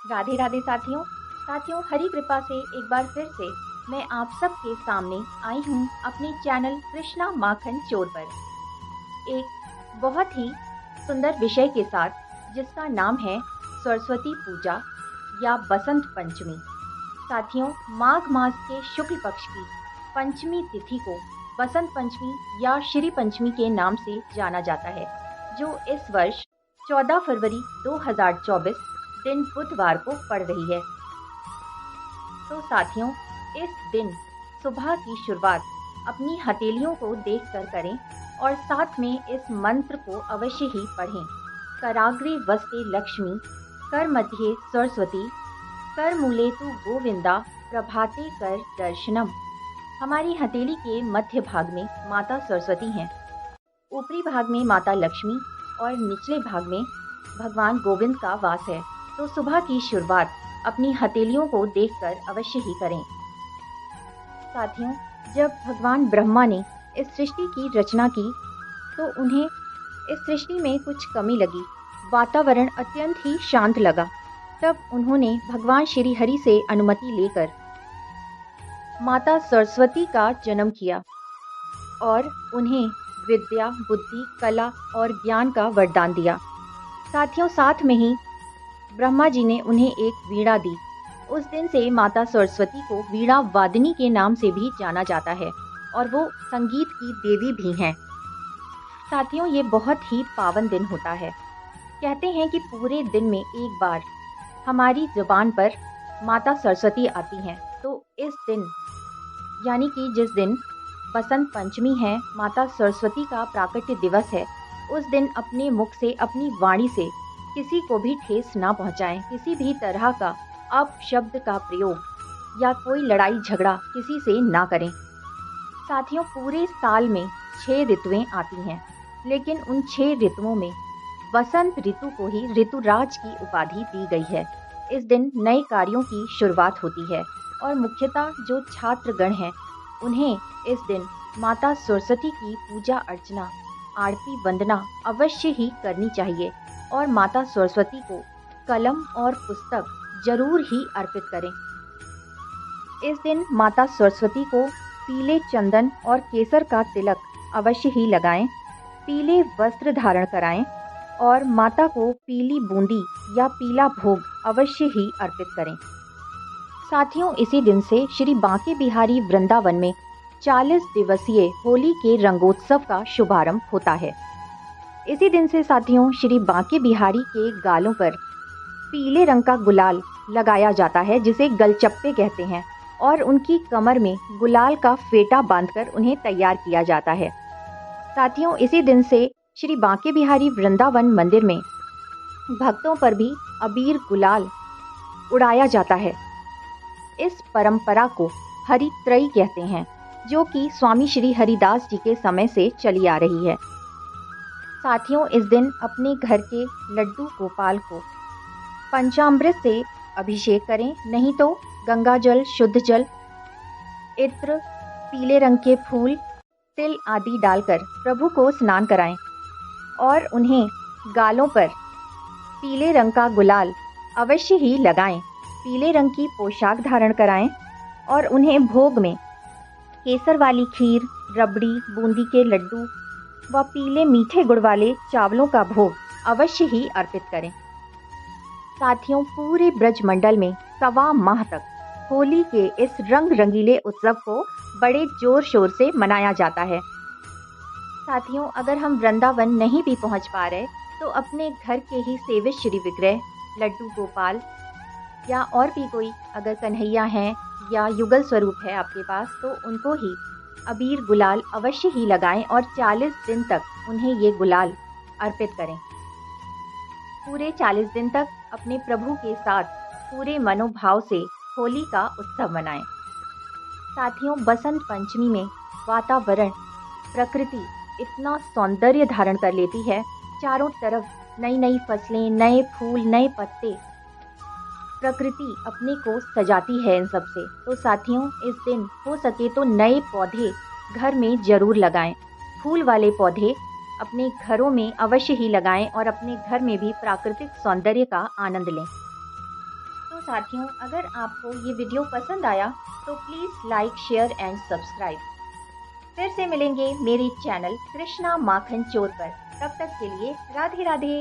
राधे राधे साथियों। हरी कृपा से एक बार फिर से मैं आप सबके सामने आई हूँ अपने चैनल कृष्णा माखन चोर पर एक बहुत ही सुंदर विषय के साथ, जिसका नाम है सरस्वती पूजा या बसंत पंचमी। साथियों, माघ मास के शुक्ल पक्ष की पंचमी तिथि को बसंत पंचमी या श्री पंचमी के नाम से जाना जाता है, जो इस वर्ष 14 फरवरी 2024 दिन बुधवार को पड़ रही है। तो साथियों, इस दिन सुबह की शुरुआत अपनी हथेलियों को देखकर करें और साथ में इस मंत्र को अवश्य ही पढ़ें। कराग्रे वस्ते लक्ष्मी, कर मध्य सरस्वती, कर मूले तु गोविंदा, प्रभाते कर दर्शनम। हमारी हथेली के मध्य भाग में माता सरस्वती हैं, ऊपरी भाग में माता लक्ष्मी और निचले भाग में भगवान गोविंद का वास है। तो सुबह की शुरुआत अपनी हथेलियों को देखकर अवश्य ही करें। साथियों, जब भगवान ब्रह्मा ने इस सृष्टि की रचना की तो उन्हें इस सृष्टि में कुछ कमी लगी। वातावरण अत्यंत ही शांत लगा। तब उन्होंने भगवान श्री हरि से अनुमति लेकर माता सरस्वती का जन्म किया और उन्हें विद्या, बुद्धि, कला और ज्ञान का वरदान दिया। साथियों, साथ में ही ब्रह्मा जी ने उन्हें एक वीणा दी। उस दिन से माता सरस्वती को वीणा वादिनी के नाम से भी जाना जाता है और वो संगीत की देवी भी हैं। साथियों, ये बहुत ही पावन दिन होता है। कहते हैं कि पूरे दिन में एक बार हमारी जुबान पर माता सरस्वती आती हैं। तो इस दिन, यानी कि जिस दिन बसंत पंचमी है, माता सरस्वती का प्राकट्य दिवस है, उस दिन अपने मुख से, अपनी वाणी से किसी को भी ठेस ना पहुंचाएं। किसी भी तरह का अपशब्द का प्रयोग या कोई लड़ाई झगड़ा किसी से ना करें। साथियों, पूरे साल में 6 ऋतुएं आती हैं, लेकिन उन 6 ऋतुओं में बसंत ऋतु को ही ऋतुराज की उपाधि दी गई है। इस दिन नए कार्यों की शुरुआत होती है और मुख्यतः जो छात्रगण हैं, उन्हें इस दिन माता सरस्वती की पूजा अर्चना, आरती, वंदना अवश्य ही करनी चाहिए और माता सरस्वती को कलम और पुस्तक जरूर ही अर्पित करें। इस दिन माता सरस्वती को पीले चंदन और केसर का तिलक अवश्य ही लगाएं, पीले वस्त्र धारण कराएं और माता को पीली बूंदी या पीला भोग अवश्य ही अर्पित करें। साथियों, इसी दिन से श्री बांके बिहारी वृंदावन में 40 दिवसीय होली के रंगोत्सव का शुभारंभ होता है। इसी दिन से साथियों, श्री बांके बिहारी के गालों पर पीले रंग का गुलाल लगाया जाता है, जिसे गलचप्पे कहते हैं, और उनकी कमर में गुलाल का फेटा बांधकर उन्हें तैयार किया जाता है। साथियों, इसी दिन से श्री बांके बिहारी वृंदावन मंदिर में भक्तों पर भी अबीर गुलाल उड़ाया जाता है। इस परंपरा को हरित्रयी कहते हैं, जो कि स्वामी श्री हरिदास जी के समय से चली आ रही है। साथियों, इस दिन अपने घर के लड्डू गोपाल को पंचामृत से अभिषेक करें, नहीं तो गंगा जल, शुद्ध जल, इत्र, पीले रंग के फूल, तिल आदि डालकर प्रभु को स्नान कराएं और उन्हें गालों पर पीले रंग का गुलाल अवश्य ही लगाएं। पीले रंग की पोशाक धारण कराएं और उन्हें भोग में केसर वाली खीर, रबड़ी, बूंदी के लड्डू व पीले मीठे गुड़ वाले चावलों का भोग अवश्य ही अर्पित करें। साथियों, पूरे ब्रज मंडल में 1.25 माह तक होली के इस रंग रंगीले उत्सव को बड़े जोर शोर से मनाया जाता है। साथियों, अगर हम वृंदावन नहीं भी पहुंच पा रहे तो अपने घर के ही सेवित श्री विग्रह, लड्डू गोपाल या और भी कोई अगर कन्हैया हैं या युगल स्वरूप है आपके पास, तो उनको ही अबीर गुलाल अवश्य ही लगाएं और 40 दिन तक उन्हें ये गुलाल अर्पित करें। पूरे 40 दिन तक अपने प्रभु के साथ पूरे मनोभाव से होली का उत्सव मनाएं। साथियों, बसंत पंचमी में वातावरण, प्रकृति इतना सौंदर्य धारण कर लेती है। चारों तरफ नई नई फसलें, नए फूल, नए पत्ते, प्रकृति अपने को सजाती है इन सब से। तो साथियों, इस दिन हो सके तो नए पौधे घर में जरूर लगाएं। फूल वाले पौधे अपने घरों में अवश्य ही लगाएं और अपने घर में भी प्राकृतिक सौंदर्य का आनंद लें। साथियों, अगर आपको ये वीडियो पसंद आया तो please like, share and subscribe. फिर से मिलेंगे मेरे चैनल कृष्णा माखन चोर पर। तब तक के लिए राधे राधे।